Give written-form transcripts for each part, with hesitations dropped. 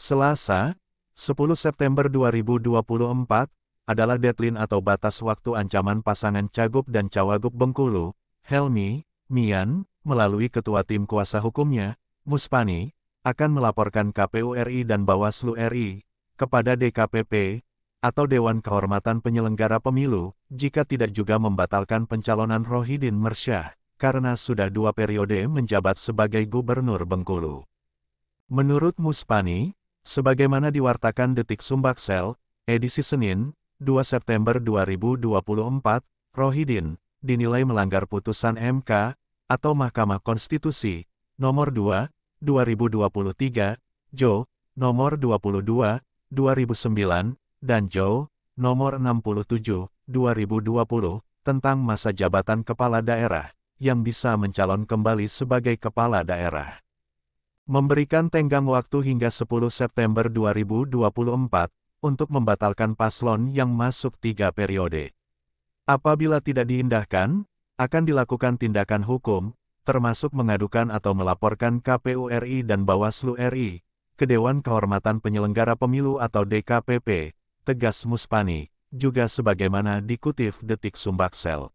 Selasa, 10 September 2024, adalah deadline atau batas waktu ancaman pasangan Cagup dan Cawagup Bengkulu, Helmy, Mian, melalui Ketua Tim Kuasa Hukumnya, Muspani, akan melaporkan KPU RI dan Bawaslu RI, kepada DKPP, atau Dewan Kehormatan Penyelenggara Pemilu, jika tidak juga membatalkan pencalonan Rohidin Mersyah, karena sudah 2 periode menjabat sebagai Gubernur Bengkulu. Menurut Muspani, sebagaimana diwartakan Detik Sumbaksel, edisi Senin, 2 September 2024, Rohidin dinilai melanggar putusan MK atau Mahkamah Konstitusi nomor 2, 2023, Jo, nomor 22, 2009, dan Jo, nomor 67, 2020, tentang masa jabatan kepala daerah yang bisa mencalon kembali sebagai kepala daerah. Memberikan tenggang waktu hingga 10 September 2024 untuk membatalkan paslon yang masuk 3 periode. Apabila tidak diindahkan, akan dilakukan tindakan hukum, termasuk mengadukan atau melaporkan KPU RI dan Bawaslu RI ke Dewan Kehormatan Penyelenggara Pemilu atau DKPP, tegas Muspani, juga sebagaimana dikutip Detik Sumbaksel.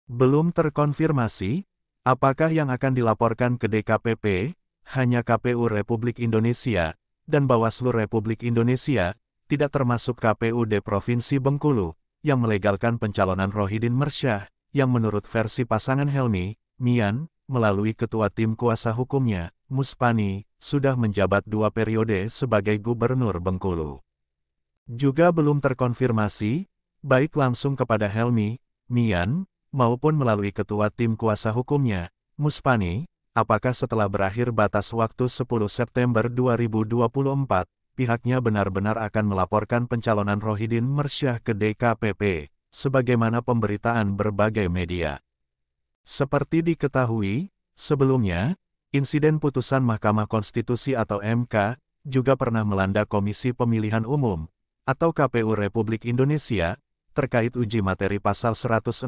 Belum terkonfirmasi, apakah yang akan dilaporkan ke DKPP, hanya KPU Republik Indonesia, dan Bawaslu Republik Indonesia, tidak termasuk KPUD Provinsi Bengkulu, yang melegalkan pencalonan Rohidin Mersyah, yang menurut versi pasangan Helmy, Mian, melalui Ketua Tim Kuasa Hukumnya, Muspani, sudah menjabat 2 periode sebagai Gubernur Bengkulu. Juga belum terkonfirmasi, baik langsung kepada Helmy, Mian, maupun melalui Ketua Tim Kuasa Hukumnya, Muspani, apakah setelah berakhir batas waktu 10 September 2024, pihaknya benar-benar akan melaporkan pencalonan Rohidin Mersyah ke DKPP, sebagaimana pemberitaan berbagai media. Seperti diketahui, sebelumnya, insiden putusan Mahkamah Konstitusi atau MK, juga pernah melanda Komisi Pemilihan Umum, atau KPU Republik Indonesia, terkait uji materi pasal 169,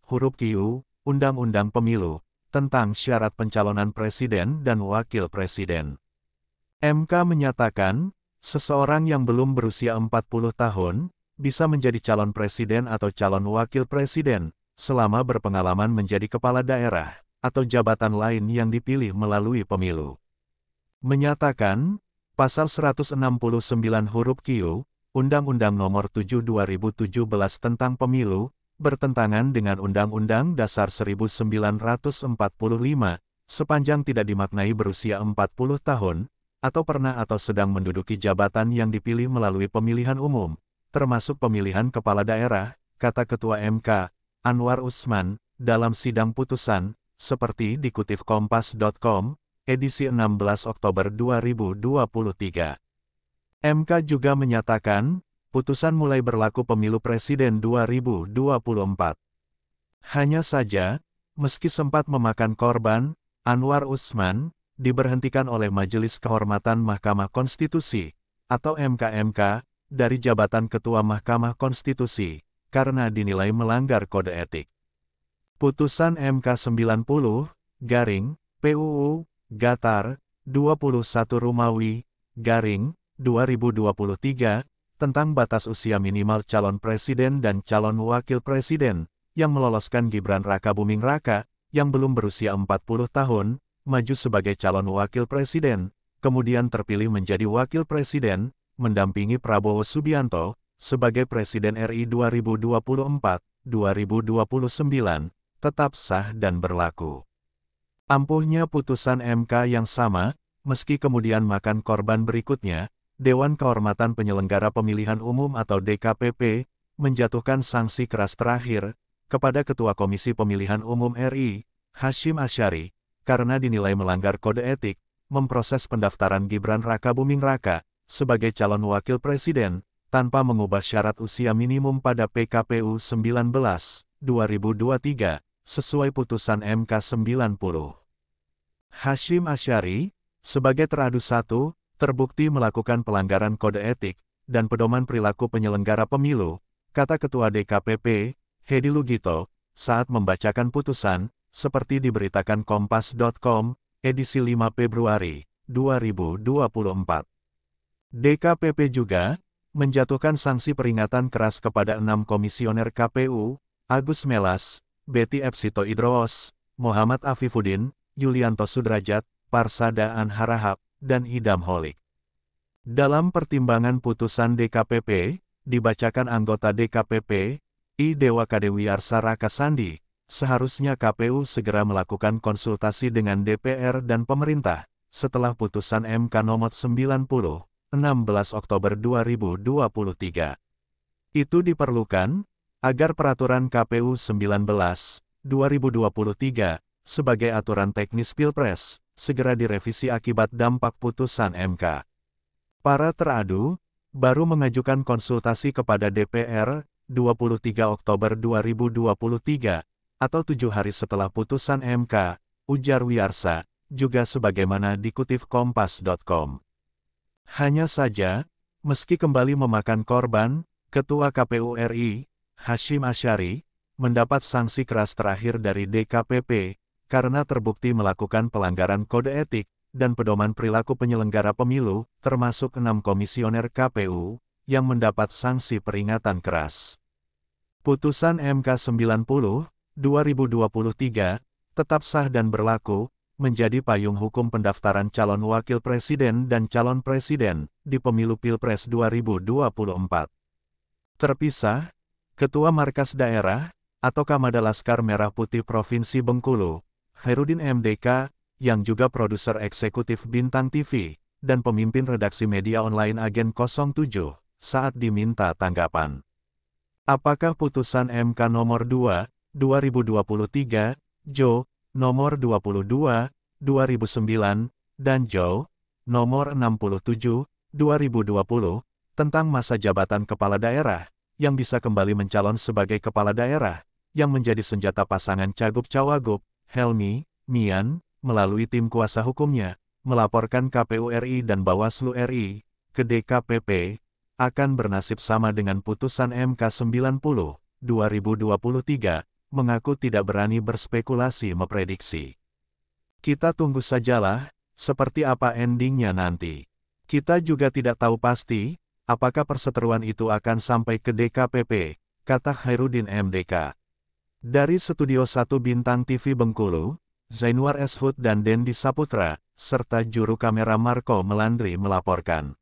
huruf Q, Undang-Undang Pemilu, tentang syarat pencalonan presiden dan wakil presiden. MK menyatakan, seseorang yang belum berusia 40 tahun, bisa menjadi calon presiden atau calon wakil presiden, selama berpengalaman menjadi kepala daerah, atau jabatan lain yang dipilih melalui pemilu. Menyatakan, pasal 169 huruf Q, Undang-Undang Nomor 7 2017 tentang Pemilu, bertentangan dengan Undang-Undang Dasar 1945, sepanjang tidak dimaknai berusia 40 tahun, atau pernah atau sedang menduduki jabatan yang dipilih melalui pemilihan umum, termasuk pemilihan kepala daerah, kata Ketua MK, Anwar Usman, dalam sidang putusan, seperti dikutip Kompas.com, edisi 16 Oktober 2023. MK juga menyatakan, putusan mulai berlaku pemilu presiden 2024. Hanya saja, meski sempat memakan korban, Anwar Usman diberhentikan oleh Majelis Kehormatan Mahkamah Konstitusi, atau MKMK, dari jabatan Ketua Mahkamah Konstitusi, karena dinilai melanggar kode etik. Putusan MK 90, garing, PUU, Gatar, 21 Rumawi, garing, 2023, tentang batas usia minimal calon presiden dan calon wakil presiden, yang meloloskan Gibran Rakabuming Raka, yang belum berusia 40 tahun, maju sebagai calon wakil presiden, kemudian terpilih menjadi wakil presiden, mendampingi Prabowo Subianto, sebagai Presiden RI 2024-2029, tetap sah dan berlaku. Ampuhnya putusan MK yang sama, meski kemudian makan korban berikutnya, Dewan Kehormatan Penyelenggara Pemilihan Umum atau DKPP, menjatuhkan sanksi keras terakhir, kepada Ketua Komisi Pemilihan Umum RI, Hasyim Asyari, karena dinilai melanggar kode etik, memproses pendaftaran Gibran Rakabuming Raka, sebagai calon wakil presiden, tanpa mengubah syarat usia minimum pada PKPU 19/2023, sesuai putusan MK 90. Hasyim Asyari, sebagai teradu 1, terbukti melakukan pelanggaran kode etik, dan pedoman perilaku penyelenggara pemilu, kata Ketua DKPP, Hedi Lugito, saat membacakan putusan, seperti diberitakan Kompas.com, edisi 5 Februari 2024. DKPP juga menjatuhkan sanksi peringatan keras kepada 6 komisioner KPU, Agus Melas, Betty Epsito Idroos, Muhammad Afifuddin, Yulianto Sudrajat, Parsada An Harahap, dan Idam Holik. Dalam pertimbangan putusan DKPP, dibacakan anggota DKPP, I Dewa Kadewi Arsara Kasandi, seharusnya KPU segera melakukan konsultasi dengan DPR dan pemerintah, setelah putusan MK nomor 90, 16 Oktober 2023. Itu diperlukan, agar peraturan KPU 19, 2023, sebagai aturan teknis Pilpres, segera direvisi akibat dampak putusan MK. Para teradu, baru mengajukan konsultasi kepada DPR, 23 Oktober 2023, atau 7 hari setelah putusan MK, ujar Wiyarsa, juga sebagaimana dikutip Kompas.com. Hanya saja, meski kembali memakan korban, Ketua KPU RI, Hashim Asyari, mendapat sanksi keras terakhir dari DKPP, karena terbukti melakukan pelanggaran kode etik, dan pedoman perilaku penyelenggara pemilu, termasuk 6 komisioner KPU, yang mendapat sanksi peringatan keras. Putusan MK 90, 2023, tetap sah dan berlaku, menjadi payung hukum pendaftaran calon wakil presiden dan calon presiden, di pemilu Pilpres 2024. Terpisah, Ketua Markas Daerah, atau Kamada Laskar Merah Putih Provinsi Bengkulu, Khairuddin MDK, yang juga produser eksekutif Bintang TV, dan pemimpin redaksi media online Agen 07, saat diminta tanggapan. Apakah putusan MK nomor 2, 2023, Jo, nomor 22, 2009, dan Jo, nomor 67, 2020, tentang masa jabatan kepala daerah, yang bisa kembali mencalon sebagai kepala daerah, yang menjadi senjata pasangan Cagup-Cawagup, Helmy, Mian, melalui tim kuasa hukumnya, melaporkan KPU RI dan Bawaslu RI, ke DKPP, akan bernasib sama dengan putusan MK 90, 2023, mengaku tidak berani berspekulasi memprediksi. Kita tunggu sajalah, seperti apa endingnya nanti. Kita juga tidak tahu pasti, apakah perseteruan itu akan sampai ke DKPP, kata Khairuddin MDK. Dari Studio 1 Bintang TV Bengkulu, Zainwar Eshut dan Dendi Saputra, serta juru kamera Marco Melandri melaporkan.